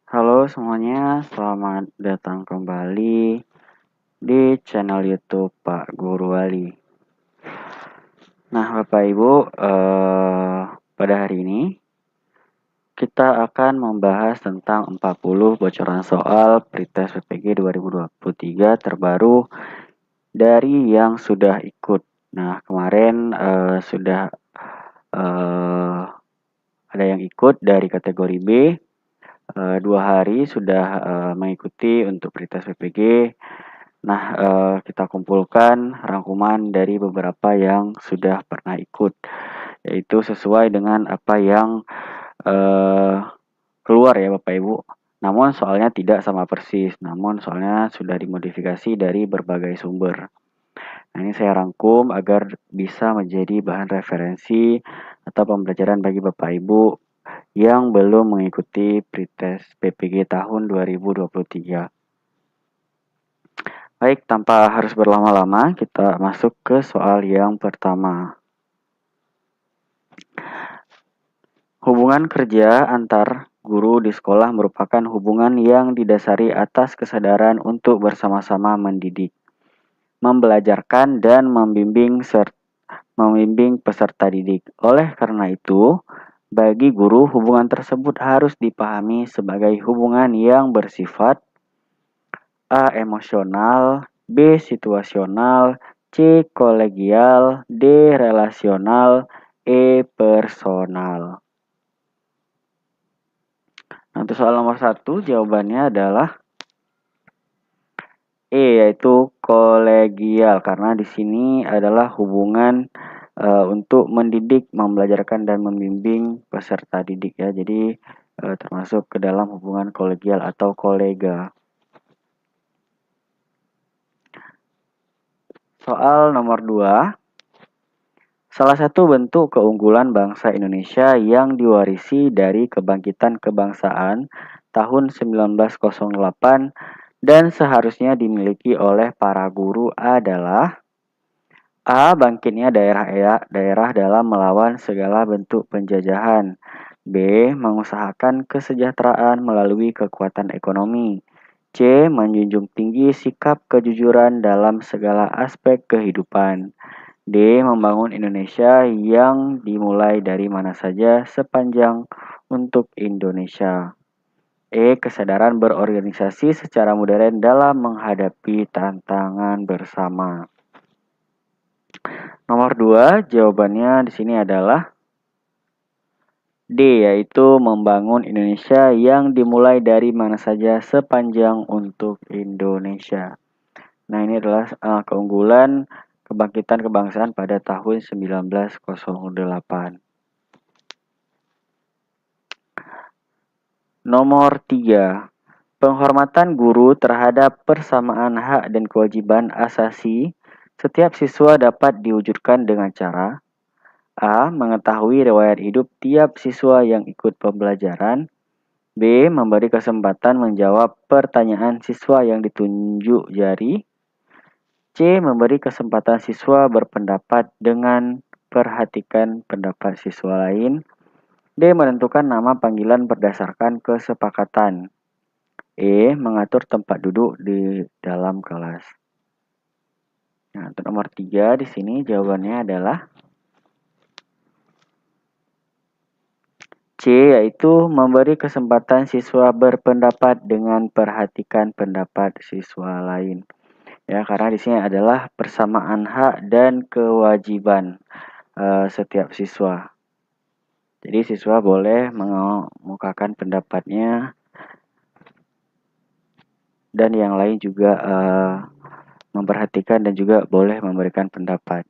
Halo semuanya, selamat datang kembali di channel YouTube Pak Guru Wali. Nah, Bapak Ibu, pada hari ini kita akan membahas tentang 40 bocoran soal Pretest PPG 2023 terbaru dari yang sudah ikut. Nah, kemarin sudah eh, ada yang ikut dari kategori B. 2 hari sudah mengikuti untuk Pretest PPG. Nah, kita kumpulkan rangkuman dari beberapa yang sudah pernah ikut, yaitu sesuai dengan apa yang eh, keluar ya Bapak Ibu. Namun soalnya tidak sama persis, namun soalnya sudah dimodifikasi dari berbagai sumber. Nah, ini saya rangkum agar bisa menjadi bahan referensi atau pembelajaran bagi Bapak Ibu yang belum mengikuti Pretest PPG tahun 2023. Baik, tanpa harus berlama-lama, kita masuk ke soal yang pertama. Hubungan kerja antar guru di sekolah merupakan hubungan yang didasari atas kesadaran untuk bersama-sama mendidik, membelajarkan, dan membimbing peserta didik. Oleh karena itu, bagi guru, hubungan tersebut harus dipahami sebagai hubungan yang bersifat A. Emosional, B. Situasional, C. Kolegial, D. Relasional, E. Personal. Nah, untuk soal nomor 1, jawabannya adalah E, yaitu kolegial, karena di sini adalah hubungan untuk mendidik, membelajarkan, dan membimbing peserta didik ya. Jadi termasuk ke dalam hubungan kolegial atau kolega. Soal nomor 2. Salah satu bentuk keunggulan bangsa Indonesia yang diwarisi dari kebangkitan kebangsaan tahun 1908 dan seharusnya dimiliki oleh para guru adalah A. Bangkitnya daerah dalam melawan segala bentuk penjajahan. B. Mengusahakan kesejahteraan melalui kekuatan ekonomi. C. Menjunjung tinggi sikap kejujuran dalam segala aspek kehidupan. D. Membangun Indonesia yang dimulai dari mana saja sepanjang untuk Indonesia. E. Kesadaran berorganisasi secara modern dalam menghadapi tantangan bersama. Nomor 2, jawabannya di sini adalah D, yaitu membangun Indonesia yang dimulai dari mana saja sepanjang untuk Indonesia. Nah, ini adalah keunggulan kebangkitan kebangsaan pada tahun 1908. Nomor 3. Penghormatan guru terhadap persamaan hak dan kewajiban asasi setiap siswa dapat diwujudkan dengan cara A. Mengetahui riwayat hidup tiap siswa yang ikut pembelajaran. B. Memberi kesempatan menjawab pertanyaan siswa yang ditunjuk jari. C. Memberi kesempatan siswa berpendapat dengan perhatikan pendapat siswa lain. D. Menentukan nama panggilan berdasarkan kesepakatan. E. Mengatur tempat duduk di dalam kelas. Nah, untuk nomor 3 di sini jawabannya adalah C, yaitu memberi kesempatan siswa berpendapat dengan perhatikan pendapat siswa lain. Ya, karena di sini adalah persamaan hak dan kewajiban setiap siswa. Jadi siswa boleh mengemukakan pendapatnya dan yang lain juga memperhatikan dan juga boleh memberikan pendapat.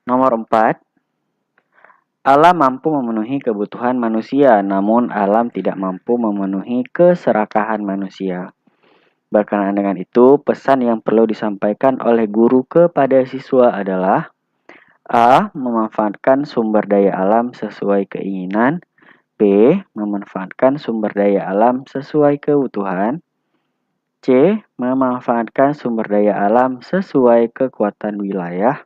Nomor 4. Alam mampu memenuhi kebutuhan manusia, namun alam tidak mampu memenuhi keserakahan manusia. Berkenaan dengan itu, pesan yang perlu disampaikan oleh guru kepada siswa adalah A. Memanfaatkan sumber daya alam sesuai keinginan. B. Memanfaatkan sumber daya alam sesuai kebutuhan. C. Memanfaatkan sumber daya alam sesuai kekuatan wilayah.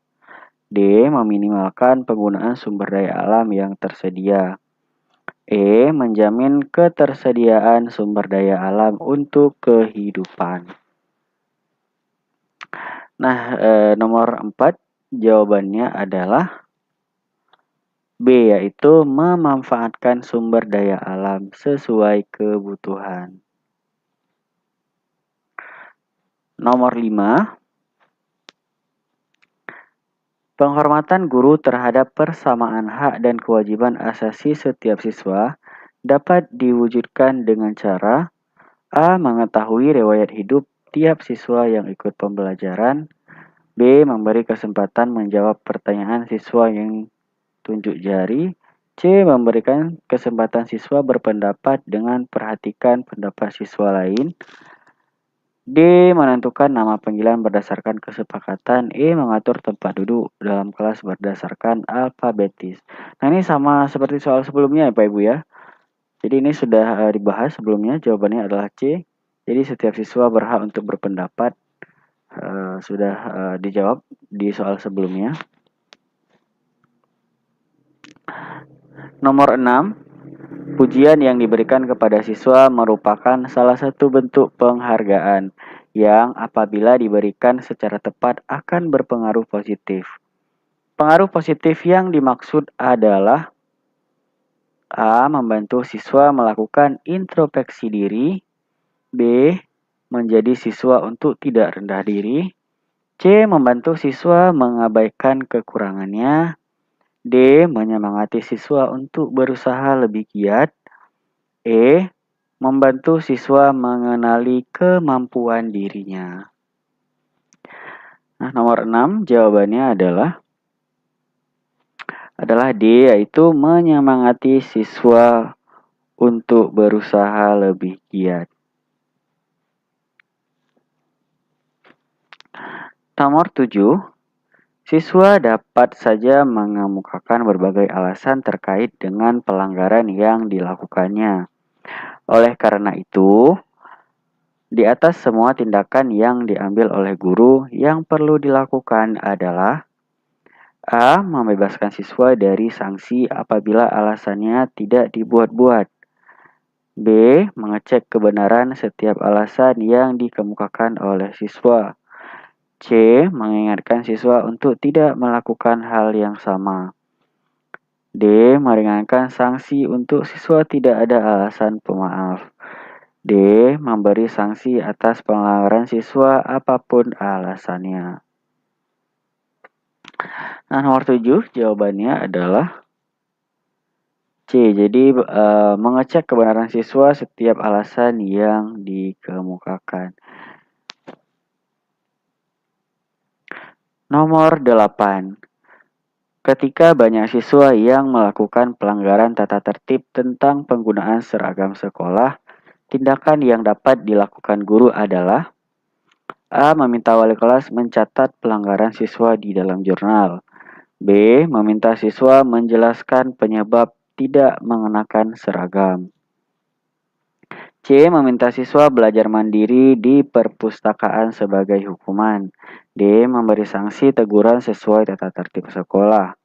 D. Meminimalkan penggunaan sumber daya alam yang tersedia. E. Menjamin ketersediaan sumber daya alam untuk kehidupan. Nah, nomor 4 jawabannya adalah B, yaitu memanfaatkan sumber daya alam sesuai kebutuhan. Nomor 5, penghormatan guru terhadap persamaan hak dan kewajiban asasi setiap siswa dapat diwujudkan dengan cara A. Mengetahui riwayat hidup tiap siswa yang ikut pembelajaran. B. Memberi kesempatan menjawab pertanyaan siswa yang tunjuk jari. C. Memberikan kesempatan siswa berpendapat dengan perhatikan pendapat siswa lain. D. Menentukan nama panggilan berdasarkan kesepakatan. E. Mengatur tempat duduk dalam kelas berdasarkan alfabetis. Nah, ini sama seperti soal sebelumnya ya Pak Ibu ya. Jadi ini sudah dibahas sebelumnya, jawabannya adalah C. Jadi setiap siswa berhak untuk berpendapat. Sudah dijawab di soal sebelumnya. Nomor 6, pujian yang diberikan kepada siswa merupakan salah satu bentuk penghargaan yang apabila diberikan secara tepat akan berpengaruh positif. Pengaruh positif yang dimaksud adalah A. Membantu siswa melakukan introspeksi diri. B. Menjadi siswa untuk tidak rendah diri. C. Membantu siswa mengabaikan kekurangannya. D. Menyemangati siswa untuk berusaha lebih giat. E. Membantu siswa mengenali kemampuan dirinya. Nah, nomor 6 jawabannya adalah D, yaitu menyemangati siswa untuk berusaha lebih giat. Nomor 7, siswa dapat saja mengemukakan berbagai alasan terkait dengan pelanggaran yang dilakukannya. Oleh karena itu, di atas semua tindakan yang diambil oleh guru, yang perlu dilakukan adalah A. Membebaskan siswa dari sanksi apabila alasannya tidak dibuat-buat. B. Mengecek kebenaran setiap alasan yang dikemukakan oleh siswa. C. Mengingatkan siswa untuk tidak melakukan hal yang sama. D. Meringankan sanksi untuk siswa tidak ada alasan pemaaf. D. Memberi sanksi atas pelanggaran siswa apapun alasannya. Nah, nomor 7 jawabannya adalah C. Jadi mengecek kebenaran siswa setiap alasan yang dikemukakan. Nomor 8. Ketika banyak siswa yang melakukan pelanggaran tata tertib tentang penggunaan seragam sekolah, tindakan yang dapat dilakukan guru adalah A. Meminta wali kelas mencatat pelanggaran siswa di dalam jurnal. B. Meminta siswa menjelaskan penyebab tidak mengenakan seragam. C. Meminta siswa belajar mandiri di perpustakaan sebagai hukuman. D. Memberi sanksi teguran sesuai tata tertib sekolah.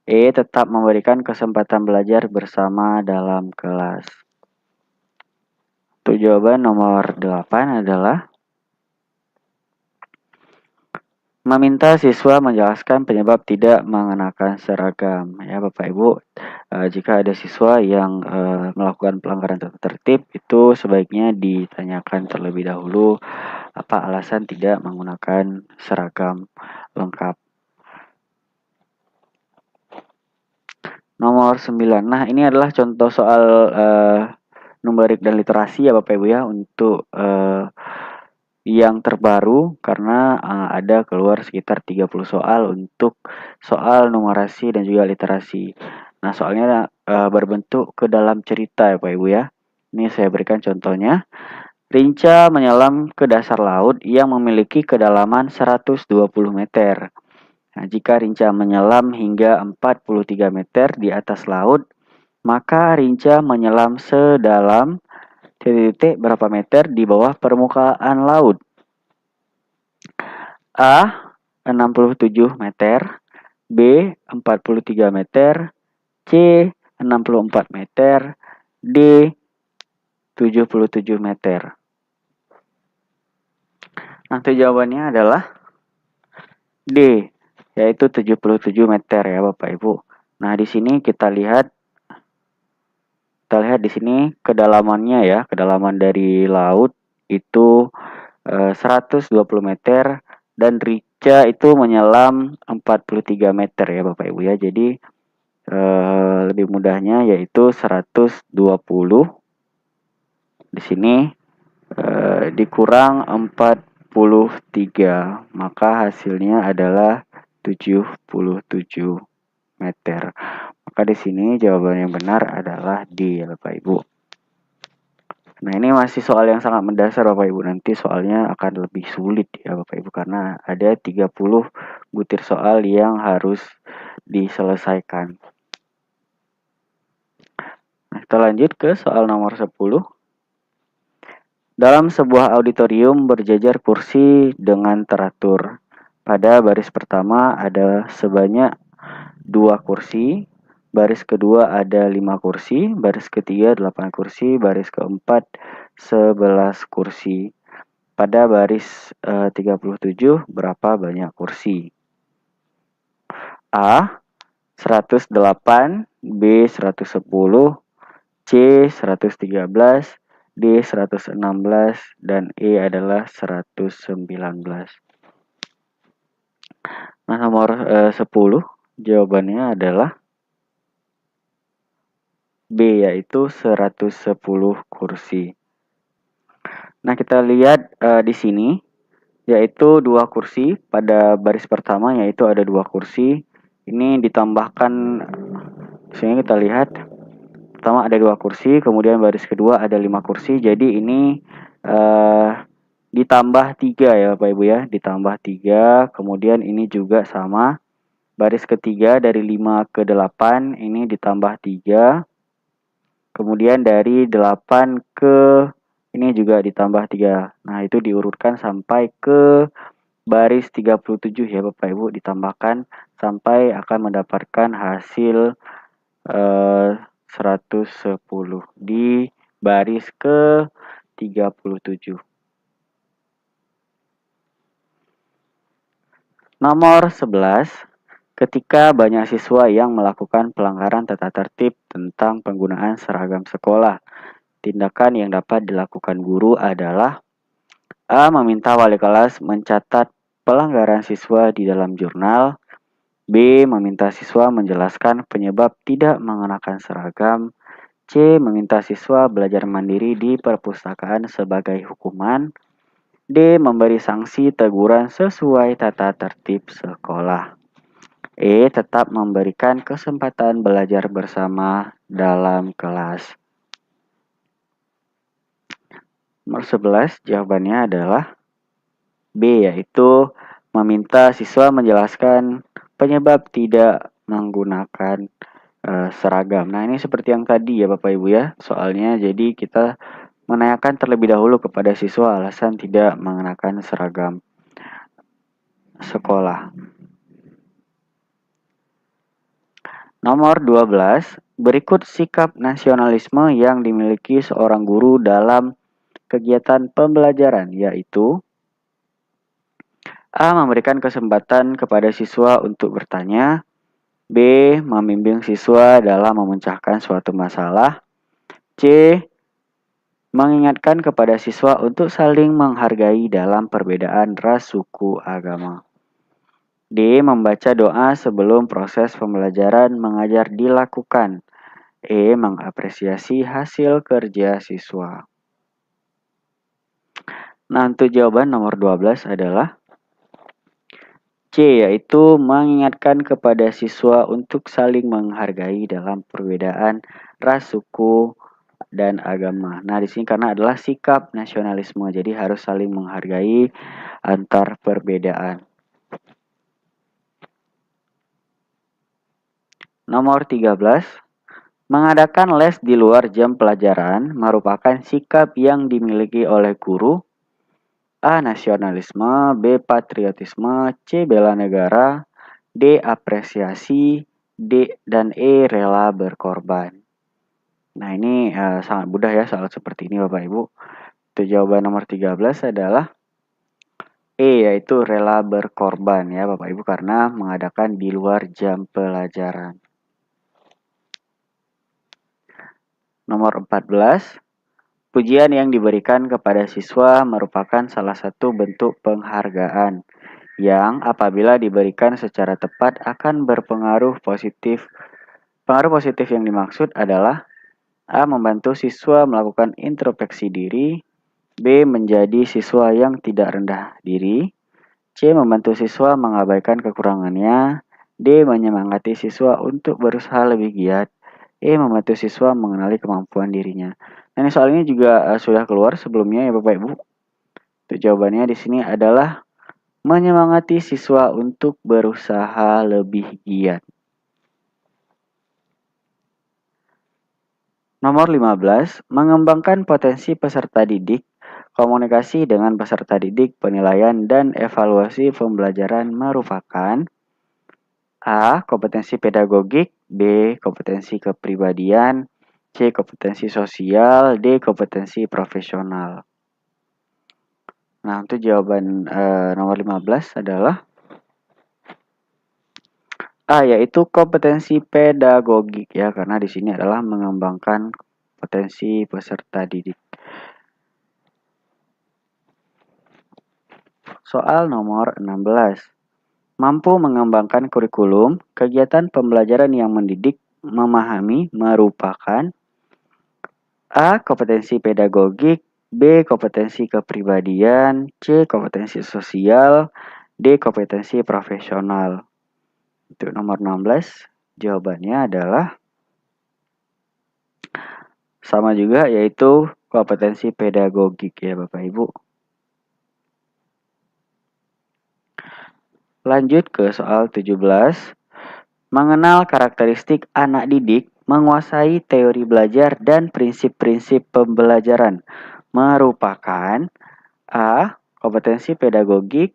E. Tetap memberikan kesempatan belajar bersama dalam kelas. Untuk jawaban nomor 8 adalah meminta siswa menjelaskan penyebab tidak mengenakan seragam. Ya Bapak Ibu, jika ada siswa yang melakukan pelanggaran tata tertib, itu sebaiknya ditanyakan terlebih dahulu apa alasan tidak menggunakan seragam lengkap. Nomor 9. Nah, ini adalah contoh soal numerik dan literasi ya Bapak Ibu ya, untuk yang terbaru karena ada keluar sekitar 30 soal untuk soal numerasi dan juga literasi. Nah, soalnya berbentuk ke dalam cerita ya Pak Ibu ya. Ini saya berikan contohnya. Rinca menyelam ke dasar laut yang memiliki kedalaman 120 meter. Nah, jika Rinca menyelam hingga 43 meter di atas laut, maka Rinca menyelam sedalam titik berapa meter di bawah permukaan laut? A. 67 meter. B. 43 meter. C. 64 meter, D 77 meter. Nah, itu jawabannya adalah D, yaitu 77 meter ya Bapak Ibu. Nah, di sini kita lihat di sini kedalamannya ya, kedalaman dari laut itu 120 meter dan rica itu menyelam 43 meter ya Bapak Ibu ya. Jadi lebih mudahnya yaitu 120 di sini dikurang 43, maka hasilnya adalah 77 meter. Maka di sini jawaban yang benar adalah D ya Bapak Ibu. Nah, ini masih soal yang sangat mendasar Bapak Ibu. Nanti soalnya akan lebih sulit ya Bapak Ibu karena ada 30 butir soal yang harus diselesaikan. Nah, kita lanjut ke soal nomor 10. Dalam sebuah auditorium berjajar kursi dengan teratur. Pada baris pertama ada sebanyak 2 kursi, baris kedua ada 5 kursi, baris ketiga 8 kursi, baris keempat 11 kursi. Pada baris 37 berapa banyak kursi? A 108, B 110, C 113, D 116, dan E adalah 119. Nah, nomor 10 jawabannya adalah B, yaitu 110 kursi. Nah, kita lihat di sini yaitu 2 kursi pada baris pertama, yaitu ada 2 kursi. Ini ditambahkan, sini kita lihat pertama ada 2 kursi, kemudian baris kedua ada 5 kursi. Jadi ini ditambah 3 ya Bapak Ibu ya, ditambah 3. Kemudian ini juga sama, baris ketiga dari 5 ke 8 ini ditambah 3. Kemudian dari 8 ke ini juga ditambah 3. Nah, itu diurutkan sampai ke baris 37 ya Bapak Ibu, ditambahkan sampai akan mendapatkan hasil 110 di baris ke 37. Nomor 11, ketika banyak siswa yang melakukan pelanggaran tata tertib tentang penggunaan seragam sekolah, tindakan yang dapat dilakukan guru adalah A. Meminta wali kelas mencatat pelanggaran siswa di dalam jurnal. B. Meminta siswa menjelaskan penyebab tidak mengenakan seragam. C. Meminta siswa belajar mandiri di perpustakaan sebagai hukuman. D. Memberi sanksi teguran sesuai tata tertib sekolah. E. Tetap memberikan kesempatan belajar bersama dalam kelas. Nomor 11 jawabannya adalah B, yaitu meminta siswa menjelaskan penyebab tidak menggunakan seragam. Nah, ini seperti yang tadi ya Bapak Ibu ya, soalnya jadi kita menanyakan terlebih dahulu kepada siswa alasan tidak mengenakan seragam sekolah. Nomor 12, berikut sikap nasionalisme yang dimiliki seorang guru dalam kegiatan pembelajaran, yaitu A. Memberikan kesempatan kepada siswa untuk bertanya. B. Membimbing siswa dalam memecahkan suatu masalah. C. Mengingatkan kepada siswa untuk saling menghargai dalam perbedaan ras, suku, agama. D. Membaca doa sebelum proses pembelajaran mengajar dilakukan. E. Mengapresiasi hasil kerja siswa. Nah, untuk jawaban nomor 12 adalah C, yaitu mengingatkan kepada siswa untuk saling menghargai dalam perbedaan ras, suku, dan agama. Nah, di sini karena adalah sikap nasionalisme, jadi harus saling menghargai antar perbedaan. Nomor 13, mengadakan les di luar jam pelajaran merupakan sikap yang dimiliki oleh guru. A. Nasionalisme, B. Patriotisme, C. Bela negara, D. Apresiasi, D dan E rela berkorban. Nah, ini sangat mudah ya soal seperti ini Bapak Ibu. Untuk jawaban nomor 13 adalah E, yaitu rela berkorban ya Bapak Ibu, karena mengadakan di luar jam pelajaran. Nomor 14, pujian yang diberikan kepada siswa merupakan salah satu bentuk penghargaan yang apabila diberikan secara tepat akan berpengaruh positif. Pengaruh positif yang dimaksud adalah A. Membantu siswa melakukan introspeksi diri. B. Menjadi siswa yang tidak rendah diri. C. Membantu siswa mengabaikan kekurangannya. D. Menyemangati siswa untuk berusaha lebih giat. E. Membantu siswa mengenali kemampuan dirinya. Nah, ini soalnya juga sudah keluar sebelumnya ya Bapak Ibu. Untuk jawabannya di sini adalah menyemangati siswa untuk berusaha lebih giat. Nomor 15, mengembangkan potensi peserta didik, komunikasi dengan peserta didik, penilaian dan evaluasi pembelajaran merupakan A. Kompetensi pedagogik, B. Kompetensi kepribadian, C. Kompetensi sosial, D. Kompetensi profesional. Nah, untuk jawaban nomor 15 adalah A, yaitu kompetensi pedagogik ya, karena di sini adalah mengembangkan potensi peserta didik. Soal nomor 16. Mampu mengembangkan kurikulum, kegiatan pembelajaran yang mendidik, memahami merupakan A. Kompetensi pedagogik, B. Kompetensi kepribadian, C. Kompetensi sosial, D. Kompetensi profesional. Untuk nomor 16, jawabannya adalah sama juga, yaitu kompetensi pedagogik ya Bapak Ibu. Lanjut ke soal 17. Mengenal karakteristik anak didik, menguasai teori belajar dan prinsip-prinsip pembelajaran merupakan A. Kompetensi pedagogik,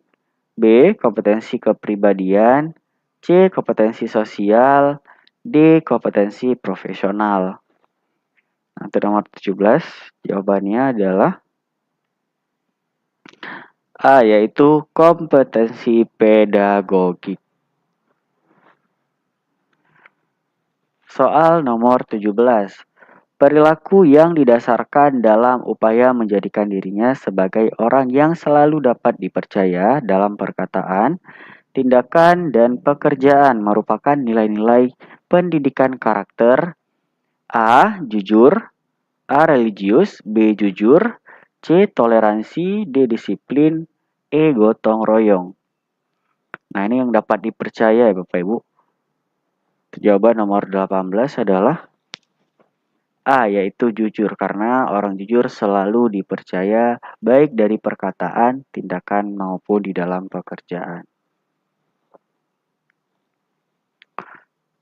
B. Kompetensi kepribadian, C. Kompetensi sosial, D. Kompetensi profesional. Nah, untuk nomor 17, jawabannya adalah A, yaitu kompetensi pedagogik. Soal nomor 17. Perilaku yang didasarkan dalam upaya menjadikan dirinya sebagai orang yang selalu dapat dipercaya dalam perkataan, tindakan, dan pekerjaan merupakan nilai-nilai pendidikan karakter. A. Jujur, A. Religius, B. Jujur, C. Toleransi, D. Disiplin, E. Gotong royong. Nah, ini yang dapat dipercaya ya Bapak Ibu. Jawaban nomor 18 adalah A, yaitu jujur, karena orang jujur selalu dipercaya baik dari perkataan, tindakan, maupun di dalam pekerjaan.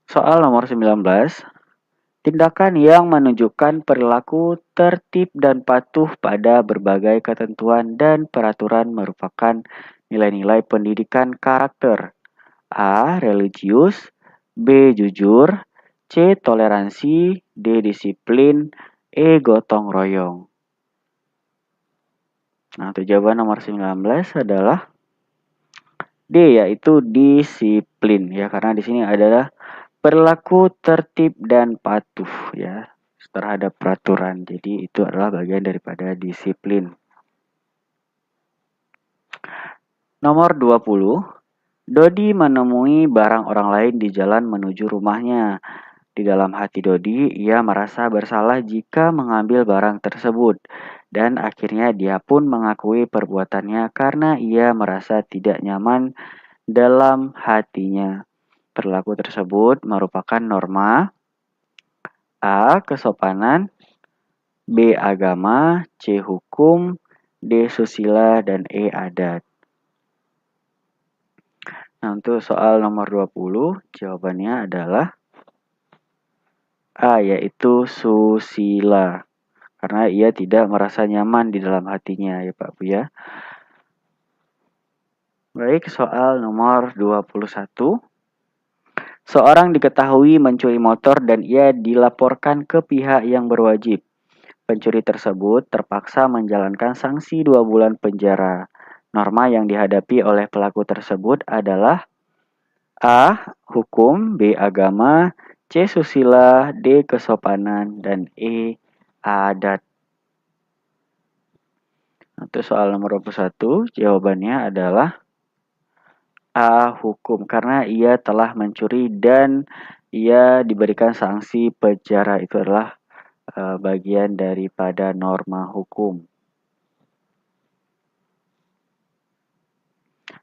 Soal nomor 19. Tindakan yang menunjukkan perilaku tertib dan patuh pada berbagai ketentuan dan peraturan merupakan nilai-nilai pendidikan karakter. A. Religius, B. Jujur, C. Toleransi, D. Disiplin, E. Gotong royong. Nah, untuk jawaban nomor 19 adalah D, yaitu disiplin ya, karena di sini adalah perilaku tertib dan patuh ya terhadap peraturan. Jadi itu adalah bagian daripada disiplin. Nomor 20. Dodi menemui barang orang lain di jalan menuju rumahnya. Di dalam hati Dodi, ia merasa bersalah jika mengambil barang tersebut. Dan akhirnya dia pun mengakui perbuatannya karena ia merasa tidak nyaman dalam hatinya. Perilaku tersebut merupakan norma A. Kesopanan, B. Agama, C. Hukum, D. Susila, dan E. Adat. Nah, untuk soal nomor 20, jawabannya adalah A, yaitu susila. Karena ia tidak merasa nyaman di dalam hatinya ya Pak Bu ya. Baik, soal nomor 21. Seorang diketahui mencuri motor dan ia dilaporkan ke pihak yang berwajib. Pencuri tersebut terpaksa menjalankan sanksi 2 bulan penjara. Norma yang dihadapi oleh pelaku tersebut adalah A. Hukum, B. Agama, C. Susila, D. Kesopanan, dan E. Adat. Untuk soal nomor 21, jawabannya adalah A. Hukum, karena ia telah mencuri dan ia diberikan sanksi penjara. Itu adalah bagian daripada norma hukum.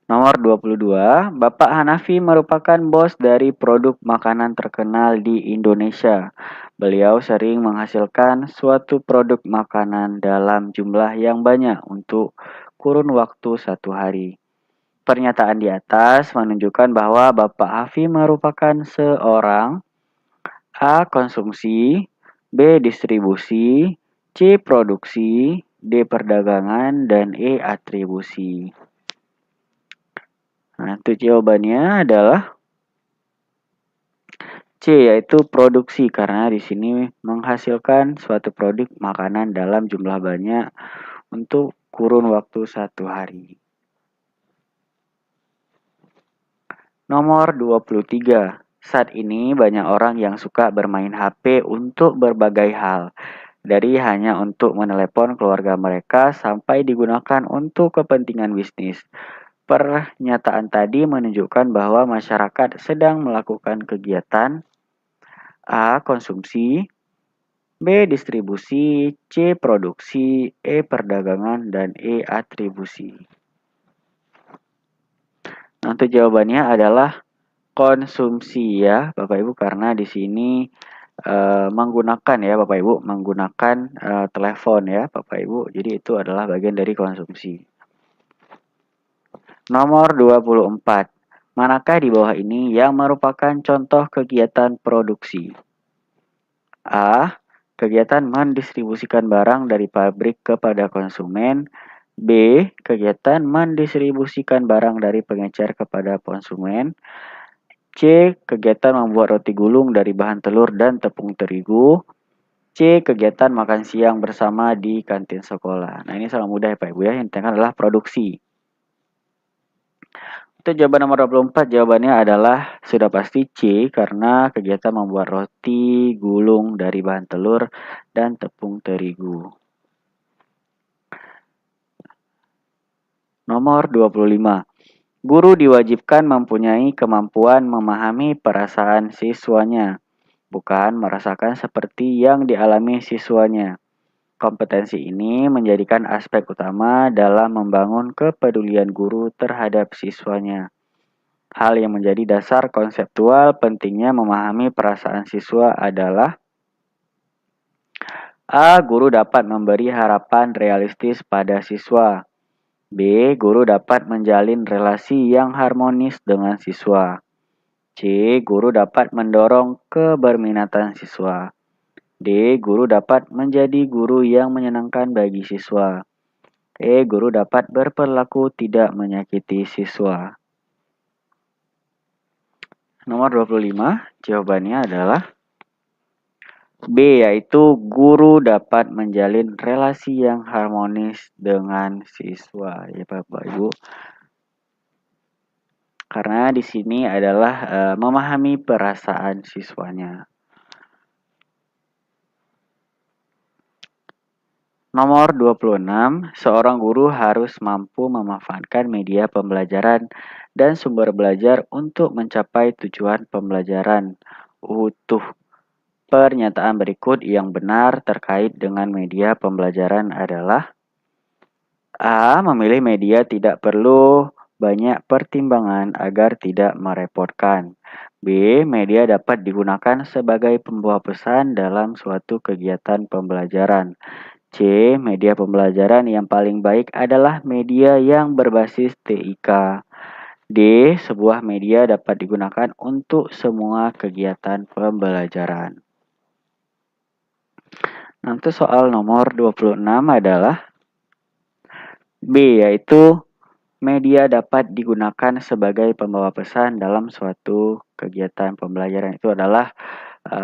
Nomor 22, Bapak Hanafi merupakan bos dari produk makanan terkenal di Indonesia. Beliau sering menghasilkan suatu produk makanan dalam jumlah yang banyak untuk kurun waktu 1 hari. Pernyataan di atas menunjukkan bahwa Bapak Hafi merupakan seorang A. Konsumsi, B. Distribusi, C. Produksi, D. Perdagangan, dan E. Atribusi. Nah, itu jawabannya adalah C, yaitu produksi, karena di sini menghasilkan suatu produk makanan dalam jumlah banyak untuk kurun waktu 1 hari. Nomor 23. Saat ini banyak orang yang suka bermain HP untuk berbagai hal. Dari hanya untuk menelepon keluarga mereka sampai digunakan untuk kepentingan bisnis. Pernyataan tadi menunjukkan bahwa masyarakat sedang melakukan kegiatan A. Konsumsi, B. Distribusi, C. Produksi, E. Perdagangan, dan E. Atribusi. Nah, untuk jawabannya adalah konsumsi ya, Bapak Ibu, karena di sini menggunakan ya, Bapak Ibu, menggunakan telepon ya, Bapak Ibu. Jadi itu adalah bagian dari konsumsi. Nomor 24. Manakah di bawah ini yang merupakan contoh kegiatan produksi? A. Kegiatan mendistribusikan barang dari pabrik kepada konsumen. B. Kegiatan mendistribusikan barang dari pengecer kepada konsumen. C. Kegiatan membuat roti gulung dari bahan telur dan tepung terigu. C. Kegiatan makan siang bersama di kantin sekolah. Nah, ini sangat mudah ya Pak Ibu ya. Yang ditekan adalah produksi. Untuk jawaban nomor 24, jawabannya adalah sudah pasti C, karena kegiatan membuat roti gulung dari bahan telur dan tepung terigu. Nomor 25. Guru diwajibkan mempunyai kemampuan memahami perasaan siswanya, bukan merasakan seperti yang dialami siswanya. Kompetensi ini menjadikan aspek utama dalam membangun kepedulian guru terhadap siswanya. Hal yang menjadi dasar konseptual pentingnya memahami perasaan siswa adalah A. Guru dapat memberi harapan realistis pada siswa. B. Guru dapat menjalin relasi yang harmonis dengan siswa. C. Guru dapat mendorong keberminatan siswa. D. Guru dapat menjadi guru yang menyenangkan bagi siswa. E. Guru dapat berperilaku tidak menyakiti siswa. Nomor 25, jawabannya adalah B, yaitu guru dapat menjalin relasi yang harmonis dengan siswa. Ya Bapak Ibu. Karena di sini adalah memahami perasaan siswanya. Nomor 26, seorang guru harus mampu memanfaatkan media pembelajaran dan sumber belajar untuk mencapai tujuan pembelajaran utuh. Pernyataan berikut yang benar terkait dengan media pembelajaran adalah A. Memilih media tidak perlu banyak pertimbangan agar tidak merepotkan. B. Media dapat digunakan sebagai pembawa pesan dalam suatu kegiatan pembelajaran. C. Media pembelajaran yang paling baik adalah media yang berbasis TIK. D. Sebuah media dapat digunakan untuk semua kegiatan pembelajaran. Nanti soal nomor 26 adalah B, yaitu Media dapat digunakan sebagai pembawa pesan dalam suatu kegiatan pembelajaran. Itu adalah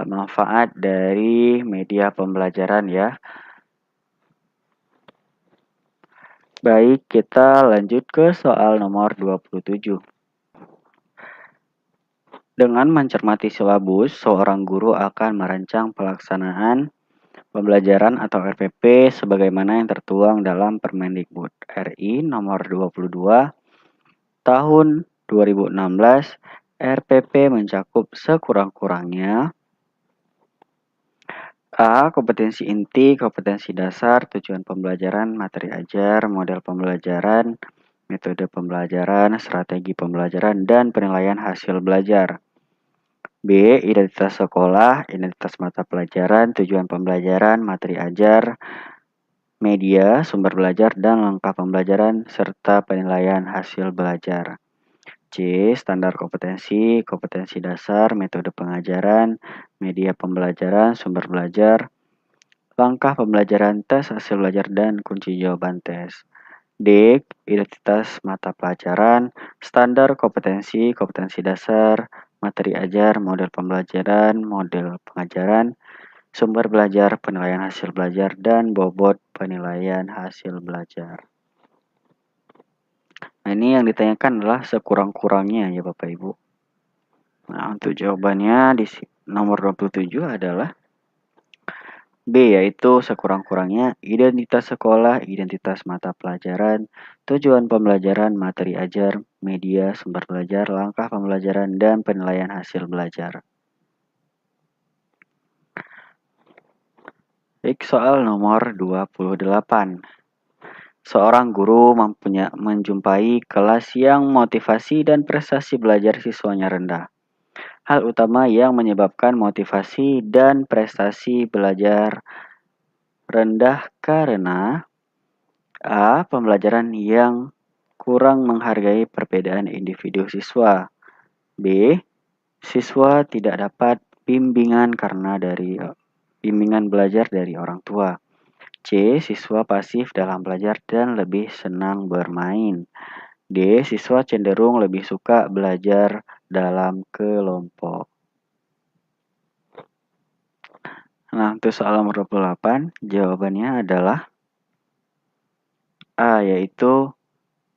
manfaat dari media pembelajaran ya. Baik, kita lanjut ke soal nomor 27. Dengan mencermati silabus, seorang guru akan merancang pelaksanaan pembelajaran atau RPP sebagaimana yang tertuang dalam Permendikbud RI nomor 22 tahun 2016. RPP mencakup sekurang-kurangnya A. Kompetensi inti, kompetensi dasar, tujuan pembelajaran, materi ajar, model pembelajaran, metode pembelajaran, strategi pembelajaran, dan penilaian hasil belajar. B. Identitas sekolah, identitas mata pelajaran, tujuan pembelajaran, materi ajar, media, sumber belajar, dan langkah pembelajaran, serta penilaian hasil belajar. C. Standar kompetensi, kompetensi dasar, metode pengajaran, media pembelajaran, sumber belajar, langkah pembelajaran, tes hasil belajar, dan kunci jawaban tes. D. Identitas mata pelajaran, standar kompetensi, kompetensi dasar, materi ajar, model pembelajaran, model pengajaran, sumber belajar, penilaian hasil belajar, dan bobot penilaian hasil belajar. Nah, ini yang ditanyakan adalah sekurang-kurangnya ya Bapak Ibu. Nah, untuk jawabannya di nomor 27 adalah B, yaitu sekurang-kurangnya identitas sekolah, identitas mata pelajaran, tujuan pembelajaran, materi ajar, media, sumber belajar, langkah pembelajaran, dan penilaian hasil belajar. Baik, soal nomor 28. Seorang guru menjumpai kelas yang motivasi dan prestasi belajar siswanya rendah. Hal utama yang menyebabkan motivasi dan prestasi belajar rendah karena A. Pembelajaran yang kurang menghargai perbedaan individu siswa. B. Siswa tidak dapat bimbingan belajar dari orang tua. C. Siswa pasif dalam belajar dan lebih senang bermain. D. Siswa cenderung lebih suka belajar dalam kelompok. Nah, untuk soal nomor 28, jawabannya adalah A, yaitu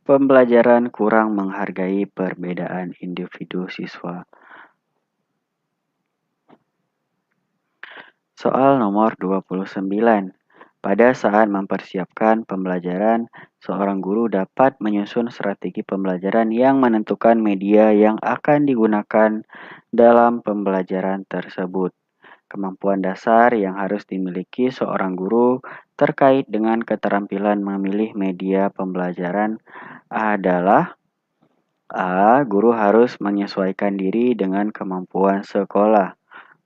pembelajaran kurang menghargai perbedaan individu siswa. Soal nomor 29. Pada saat mempersiapkan pembelajaran, seorang guru dapat menyusun strategi pembelajaran yang menentukan media yang akan digunakan dalam pembelajaran tersebut. Kemampuan dasar yang harus dimiliki seorang guru terkait dengan keterampilan memilih media pembelajaran adalah A. Guru harus menyesuaikan diri dengan kemampuan sekolah.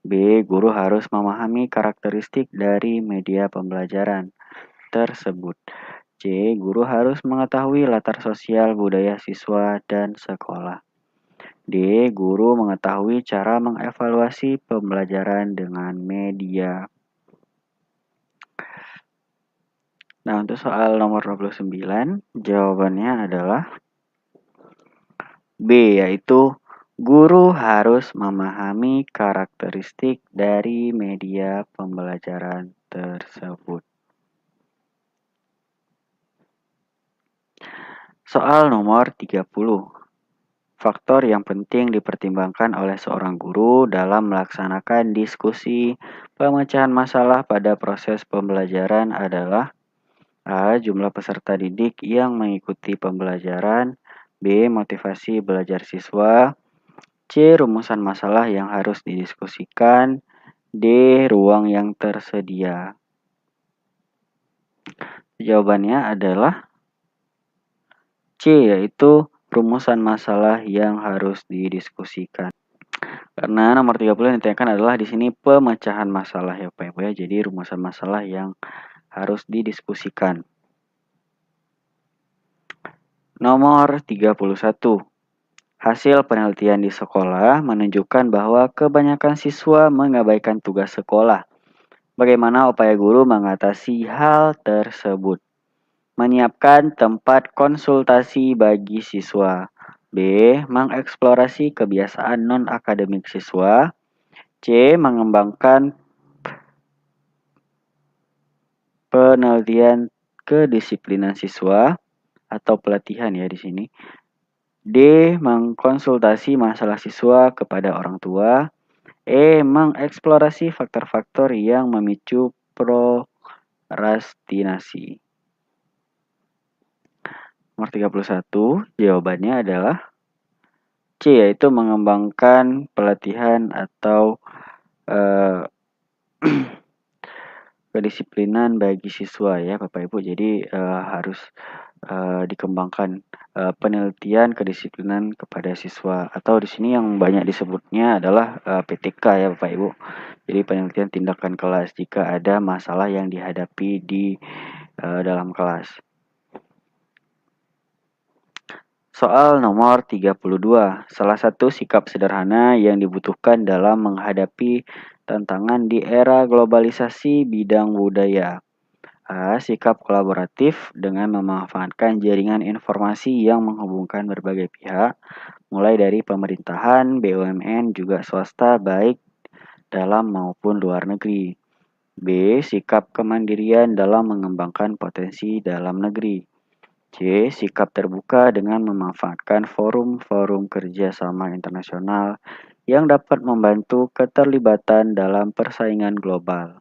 B. Guru harus memahami karakteristik dari media pembelajaran tersebut. C. Guru harus mengetahui latar sosial budaya siswa dan sekolah. D. Guru mengetahui cara mengevaluasi pembelajaran dengan media. Nah, untuk soal nomor 29, jawabannya adalah B, yaitu guru harus memahami karakteristik dari media pembelajaran tersebut. Soal nomor 30. Faktor yang penting dipertimbangkan oleh seorang guru dalam melaksanakan diskusi pemecahan masalah pada proses pembelajaran adalah A. Jumlah peserta didik yang mengikuti pembelajaran. B. Motivasi belajar siswa. C. Rumusan masalah yang harus didiskusikan. D. Ruang yang tersedia. Jawabannya adalah C, yaitu rumusan masalah yang harus didiskusikan. Karena nomor 30 yang ditanyakan adalah di sini pemecahan masalah ya Pak Ibu ya. Jadi rumusan masalah yang harus didiskusikan. Nomor 31. Hasil penelitian di sekolah menunjukkan bahwa kebanyakan siswa mengabaikan tugas sekolah. Bagaimana upaya guru mengatasi hal tersebut? menyiapkan tempat konsultasi bagi siswa. B. Mengeksplorasi kebiasaan non-akademik siswa. C. Mengembangkan penelitian kedisiplinan siswa atau pelatihan ya di sini. D. Mengkonsultasi masalah siswa kepada orang tua. E. Mengeksplorasi faktor-faktor yang memicu prokrastinasi. Nomor 31, jawabannya adalah C, yaitu mengembangkan pelatihan atau kedisiplinan bagi siswa ya Bapak Ibu. Jadi harus dikembangkan penelitian kedisiplinan kepada siswa, atau di sini yang banyak disebutnya adalah PTK ya Bapak Ibu. Jadi penelitian tindakan kelas jika ada masalah yang dihadapi di dalam kelas. Soal nomor 32. Salah satu sikap sederhana yang dibutuhkan dalam menghadapi tantangan di era globalisasi bidang budaya. A. Sikap kolaboratif dengan memanfaatkan jaringan informasi yang menghubungkan berbagai pihak, mulai dari pemerintahan, BUMN, juga swasta, baik dalam maupun luar negeri. B. Sikap kemandirian dalam mengembangkan potensi dalam negeri. C. Sikap terbuka dengan memanfaatkan forum-forum kerjasama internasional yang dapat membantu keterlibatan dalam persaingan global.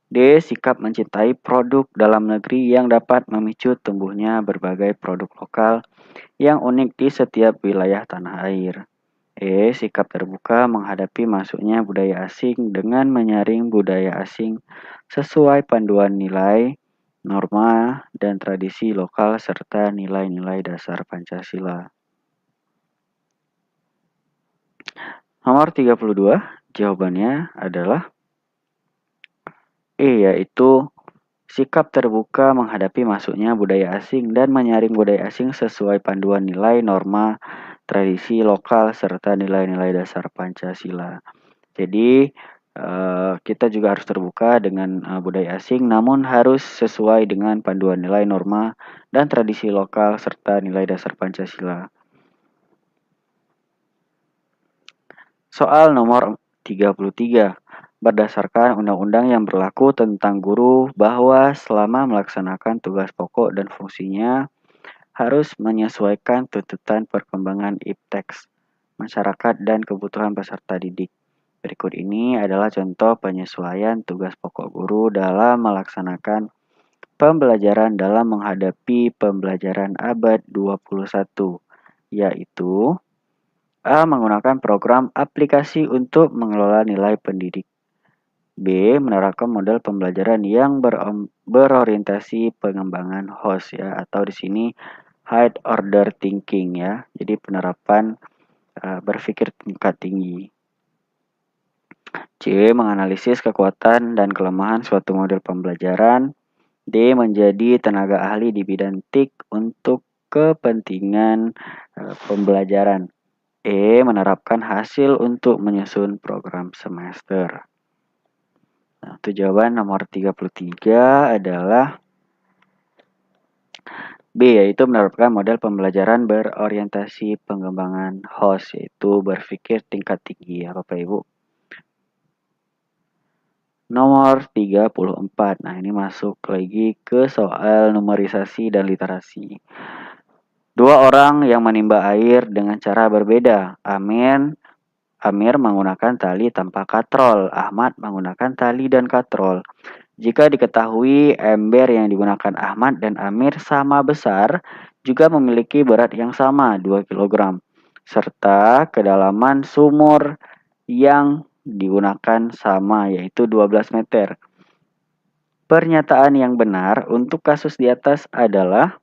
D. Sikap mencintai produk dalam negeri yang dapat memicu tumbuhnya berbagai produk lokal yang unik di setiap wilayah tanah air. E. Sikap terbuka menghadapi masuknya budaya asing dengan menyaring budaya asing sesuai panduan nilai, norma, dan tradisi lokal serta nilai-nilai dasar Pancasila. Nomor 32, jawabannya adalah E, yaitu sikap terbuka menghadapi masuknya budaya asing dan menyaring budaya asing sesuai panduan nilai, norma, tradisi lokal, serta nilai-nilai dasar Pancasila. Jadi, kita juga harus terbuka dengan budaya asing, namun harus sesuai dengan panduan nilai, norma, dan tradisi lokal, serta nilai dasar Pancasila. Soal nomor 33. Berdasarkan undang-undang yang berlaku tentang guru bahwa selama melaksanakan tugas pokok dan fungsinya harus menyesuaikan tuntutan perkembangan ipteks, masyarakat, dan kebutuhan peserta didik. Berikut ini adalah contoh penyesuaian tugas pokok guru dalam melaksanakan pembelajaran dalam menghadapi pembelajaran abad 21, yaitu A. Menggunakan program aplikasi untuk mengelola nilai pendidik. B. Menerapkan model pembelajaran yang berorientasi pengembangan host ya, atau di sini high order thinking ya. Jadi penerapan berpikir tingkat tinggi. C. Menganalisis kekuatan dan kelemahan suatu model pembelajaran. D. Menjadi tenaga ahli di bidang TIK untuk kepentingan pembelajaran. E. Menerapkan hasil untuk menyusun program semester. Nah, untuk jawaban nomor 33 adalah B, yaitu menerapkan model pembelajaran berorientasi pengembangan host, yaitu berpikir tingkat tinggi ya Bapak Ibu. Nomor 34. Nah, ini masuk lagi ke soal numerisasi dan literasi. Dua orang yang menimba air dengan cara berbeda. Amir menggunakan tali tanpa katrol. Ahmad menggunakan tali dan katrol. Jika diketahui ember yang digunakan Ahmad dan Amir sama besar, juga memiliki berat yang sama, 2 kg, serta kedalaman sumur yang digunakan sama, yaitu 12 meter. Pernyataan yang benar untuk kasus di atas adalah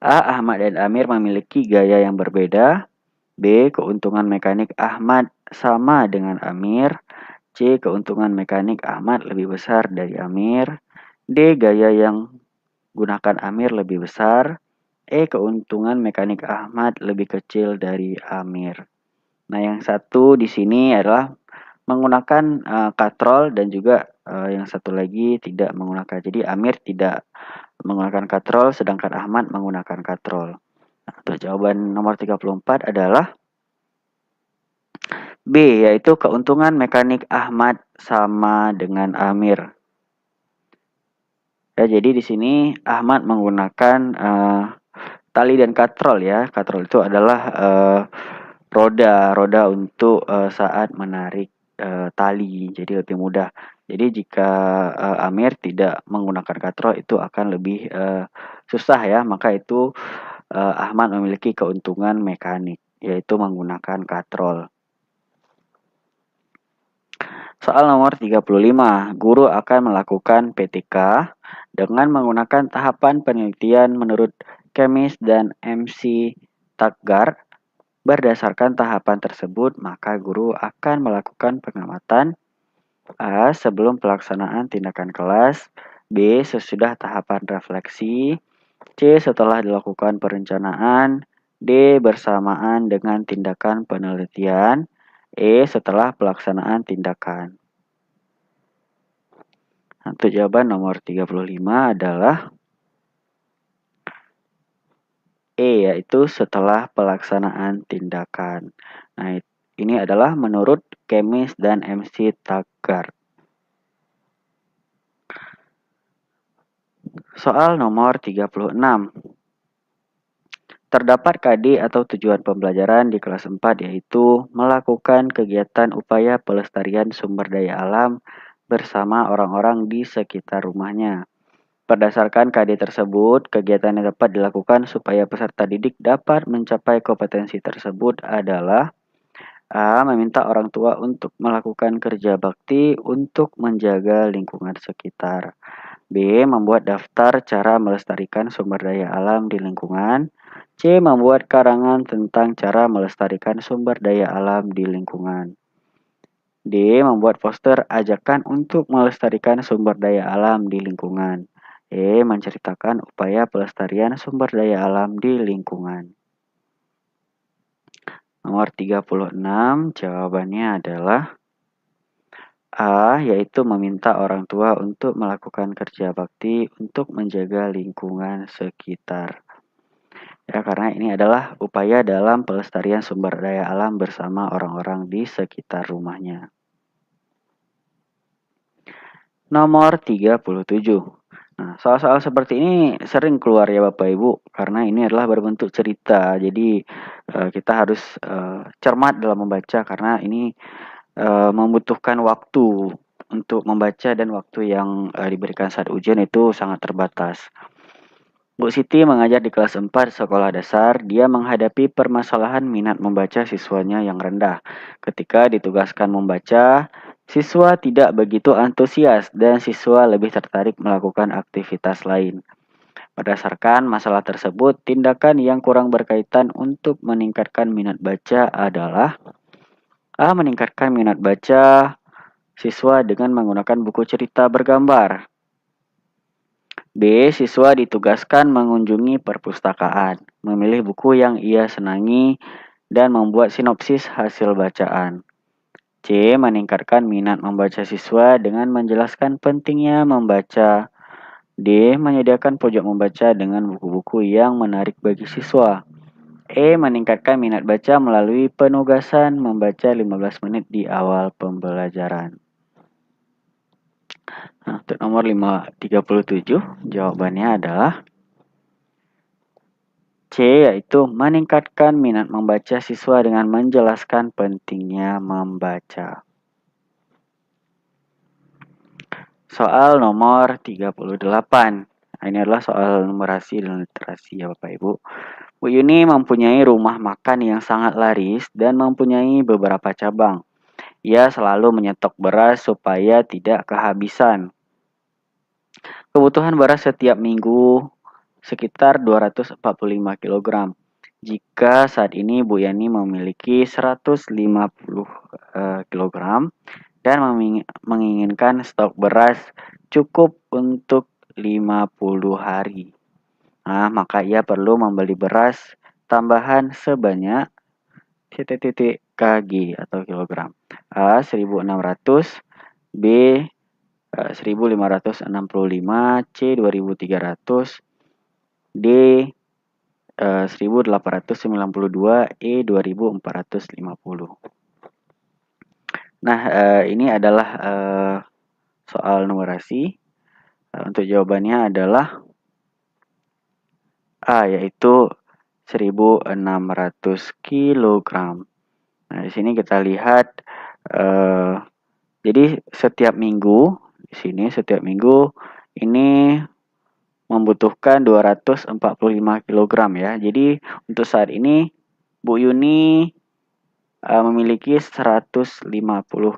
A. Ahmad dan Amir memiliki gaya yang berbeda. B. Keuntungan mekanik Ahmad sama dengan Amir. C. Keuntungan mekanik Ahmad lebih besar dari Amir. D. Gaya yang gunakan Amir lebih besar. E. Keuntungan mekanik Ahmad lebih kecil dari Amir. Nah, yang satu di sini adalah menggunakan katrol dan juga yang satu lagi tidak menggunakan. Jadi Amir tidak menggunakan katrol sedangkan Ahmad menggunakan katrol. Nah, untuk jawaban nomor 34 adalah B, yaitu keuntungan mekanik Ahmad sama dengan Amir. Ya, jadi di sini Ahmad menggunakan tali dan katrol ya. Katrol itu adalah roda untuk saat menarik tali, jadi lebih mudah. Jadi jika Amir tidak menggunakan katrol itu akan lebih susah ya, maka itu Ahmad memiliki keuntungan mekanik, yaitu menggunakan katrol. Soal nomor 35, guru akan melakukan PTK dengan menggunakan tahapan penelitian menurut Kemis dan MC Taggar. Berdasarkan tahapan tersebut, maka guru akan melakukan pengamatan A. Sebelum pelaksanaan tindakan kelas, B. Sesudah tahapan refleksi, C. Setelah dilakukan perencanaan, D. Bersamaan dengan tindakan penelitian, E. Setelah pelaksanaan tindakan. Untuk jawaban nomor 35 adalah E, yaitu setelah pelaksanaan tindakan. Nah, ini adalah menurut Kemis dan MC Taggar. Soal nomor 36. Terdapat KD atau tujuan pembelajaran di kelas 4 yaitu melakukan kegiatan upaya pelestarian sumber daya alam bersama orang-orang di sekitar rumahnya. Berdasarkan KD tersebut, kegiatan yang dapat dilakukan supaya peserta didik dapat mencapai kompetensi tersebut adalah A. Meminta orang tua untuk melakukan kerja bakti untuk menjaga lingkungan sekitar. B. Membuat daftar cara melestarikan sumber daya alam di lingkungan. C. Membuat karangan tentang cara melestarikan sumber daya alam di lingkungan. D. Membuat poster ajakan untuk melestarikan sumber daya alam di lingkungan. E. Menceritakan upaya pelestarian sumber daya alam di lingkungan. Nomor 36, jawabannya adalah A, yaitu meminta orang tua untuk melakukan kerja bakti untuk menjaga lingkungan sekitar. Ya, karena ini adalah upaya dalam pelestarian sumber daya alam bersama orang-orang di sekitar rumahnya. Nomor 37. Nah, soal-soal seperti ini sering keluar ya Bapak Ibu, karena ini adalah berbentuk cerita. Jadi kita harus cermat dalam membaca karena ini membutuhkan waktu untuk membaca dan waktu yang diberikan saat ujian itu sangat terbatas. Bu Siti mengajar di kelas 4 sekolah dasar. Dia menghadapi permasalahan minat membaca siswanya yang rendah. Ketika ditugaskan membaca, siswa tidak begitu antusias dan siswa lebih tertarik melakukan aktivitas lain. Berdasarkan masalah tersebut, tindakan yang kurang berkaitan untuk meningkatkan minat baca adalah A. Meningkatkan minat baca siswa dengan menggunakan buku cerita bergambar. B. Siswa ditugaskan mengunjungi perpustakaan, memilih buku yang ia senangi, dan membuat sinopsis hasil bacaan. C. Meningkatkan minat membaca siswa dengan menjelaskan pentingnya membaca. D. Menyediakan pojok membaca dengan buku-buku yang menarik bagi siswa. E. Meningkatkan minat baca melalui penugasan membaca 15 menit di awal pembelajaran. Nah, untuk nomor 37, jawabannya adalah C, yaitu meningkatkan minat membaca siswa dengan menjelaskan pentingnya membaca. Soal nomor 38. Nah, ini adalah soal numerasi dan literasi ya Bapak Ibu. Bu Yuni mempunyai rumah makan yang sangat laris dan mempunyai beberapa cabang. Ia selalu menyetok beras supaya tidak kehabisan. Kebutuhan beras setiap minggu sekitar 245 kg. Jika saat ini Bu Yani memiliki 150 kg dan menginginkan stok beras cukup untuk 50 hari. Nah, maka ia perlu membeli beras tambahan sebanyak titik kg atau kilogram. A 1600, B 1565, C 2300, D 1892, E 2450. Nah, ini adalah soal numerasi. Untuk jawabannya adalah A, yaitu 1600 kg. Nah, di sini kita lihat jadi setiap minggu ini membutuhkan 245 kg ya. Jadi untuk saat ini Bu Yuni memiliki 150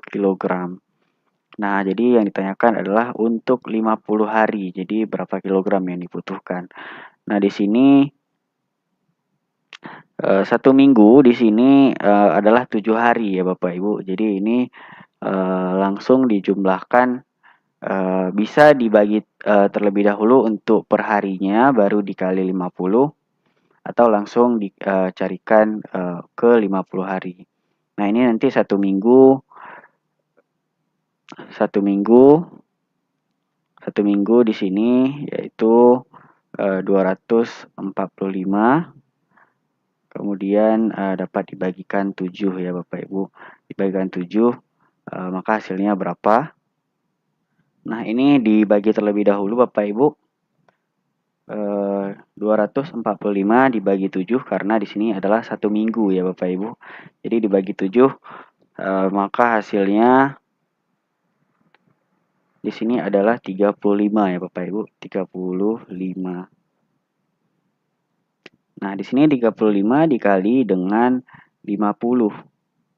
kg. Nah, jadi yang ditanyakan adalah untuk 50 hari. Jadi berapa kilogram yang dibutuhkan. Nah, di sini 1 minggu di sini adalah 7 hari ya Bapak Ibu. Jadi ini langsung dijumlahkan, bisa dibagi terlebih dahulu untuk perharinya baru dikali 50 atau langsung dicarikan ke 50 hari. Nah, ini nanti satu minggu di sini yaitu 245, kemudian dapat dibagikan 7 ya Bapak Ibu. Dibagikan 7, maka hasilnya berapa? Nah, ini dibagi terlebih dahulu Bapak Ibu. 245 dibagi 7 karena di sini adalah 1 minggu ya Bapak Ibu. Jadi dibagi 7, maka hasilnya di sini adalah 35 ya Bapak Ibu, 35. Nah, di sini 35 dikali dengan 50.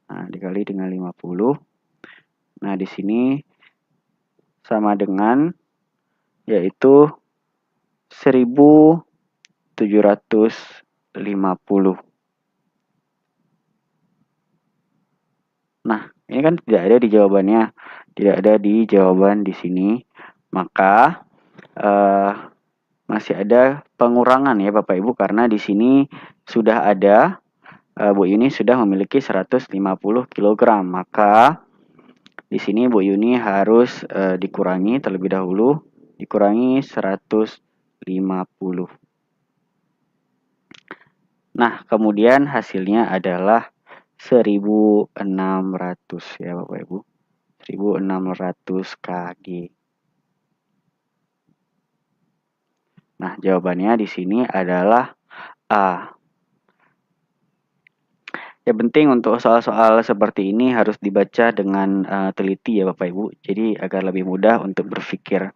Nah, dikali dengan 50. Nah, di sini sama dengan yaitu 1750. Nah, ini kan tidak ada di jawabannya. Tidak ada di jawaban di sini. Maka masih ada pengurangan ya Bapak Ibu karena di sini sudah ada Bu Yuni sudah memiliki 150 kg. Maka di sini Bu Yuni harus dikurangi terlebih dahulu, dikurangi 150. Nah, kemudian hasilnya adalah 1600 ya Bapak Ibu. 1600 kg. Nah, jawabannya di sini adalah A. Ya, penting untuk soal-soal seperti ini harus dibaca dengan teliti ya Bapak Ibu. Jadi agar lebih mudah untuk berpikir.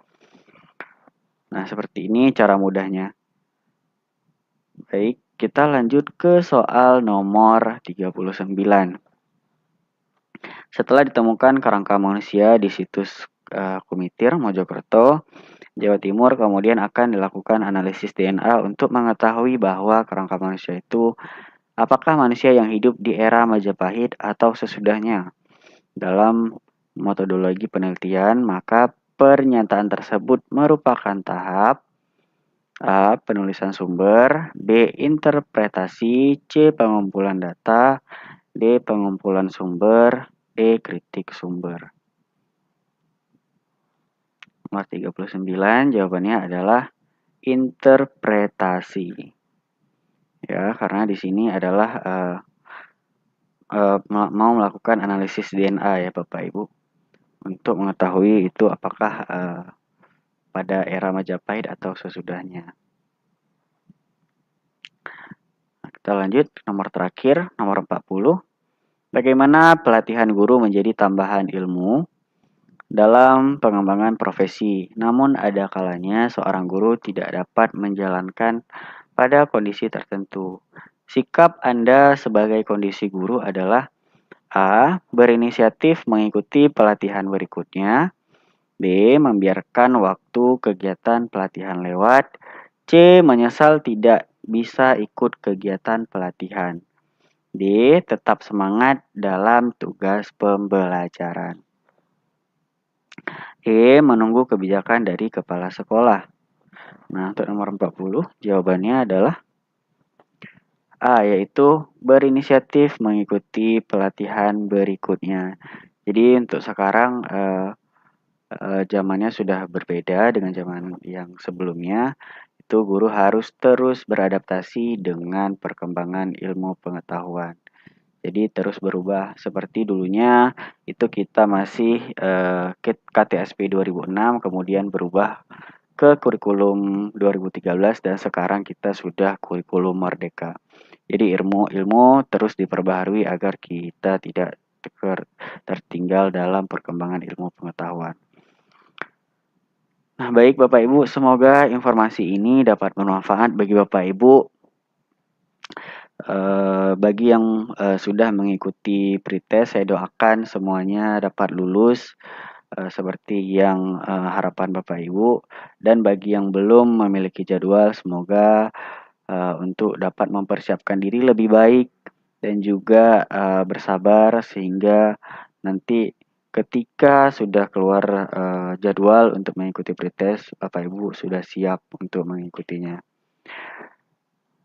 Nah, seperti ini cara mudahnya. Baik, kita lanjut ke soal nomor 39. Setelah ditemukan kerangka manusia di situs Kumitir, Mojokerto, Jawa Timur, kemudian akan dilakukan analisis DNA untuk mengetahui bahwa kerangka manusia itu apakah manusia yang hidup di era Majapahit atau sesudahnya. Dalam metodologi penelitian, maka pernyataan tersebut merupakan tahap A. Penulisan sumber, B. Interpretasi, C. Pengumpulan data, D. Pengumpulan sumber, E. Kritik sumber. Nomor 39 jawabannya adalah interpretasi. Ya, karena di sini adalah mau melakukan analisis DNA ya Bapak Ibu untuk mengetahui itu apakah pada era Majapahit atau sesudahnya. Nah, kita lanjut nomor terakhir, nomor 40. Bagaimana pelatihan guru menjadi tambahan ilmu dalam pengembangan profesi, namun ada kalanya seorang guru tidak dapat menjalankan pada kondisi tertentu. Sikap Anda sebagai kondisi guru adalah A. Berinisiatif mengikuti pelatihan berikutnya, B. Membiarkan waktu kegiatan pelatihan lewat, C. Menyesal tidak bisa ikut kegiatan pelatihan, D. Tetap semangat dalam tugas pembelajaran. E. Menunggu kebijakan dari kepala sekolah. Nah, untuk nomor 40, jawabannya adalah A, yaitu berinisiatif mengikuti pelatihan berikutnya. Jadi untuk sekarang zamannya sudah berbeda dengan zaman yang sebelumnya. Itu guru harus terus beradaptasi dengan perkembangan ilmu pengetahuan. Jadi terus berubah. Seperti dulunya itu kita masih KTSP 2006, kemudian berubah ke kurikulum 2013 dan sekarang kita sudah kurikulum merdeka. Jadi ilmu-ilmu terus diperbaharui agar kita tidak tertinggal dalam perkembangan ilmu pengetahuan. Nah, baik Bapak Ibu, semoga informasi ini dapat bermanfaat bagi Bapak Ibu. Bagi yang sudah mengikuti pretest, saya doakan semuanya dapat lulus seperti yang harapan Bapak Ibu. Dan bagi yang belum memiliki jadwal, semoga untuk dapat mempersiapkan diri lebih baik dan juga bersabar sehingga nanti ketika sudah keluar jadwal untuk mengikuti pretest, Bapak Ibu sudah siap untuk mengikutinya.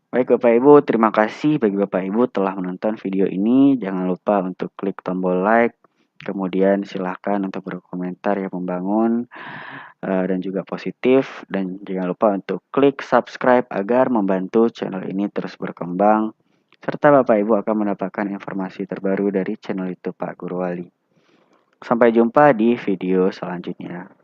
Baik Bapak Ibu, terima kasih bagi Bapak Ibu telah menonton video ini. Jangan lupa untuk klik tombol like, kemudian silahkan untuk berkomentar yang membangun dan juga positif. Dan jangan lupa untuk klik subscribe agar membantu channel ini terus berkembang. Serta Bapak Ibu akan mendapatkan informasi terbaru dari channel YouTube Pak Guru Wali. Sampai jumpa di video selanjutnya.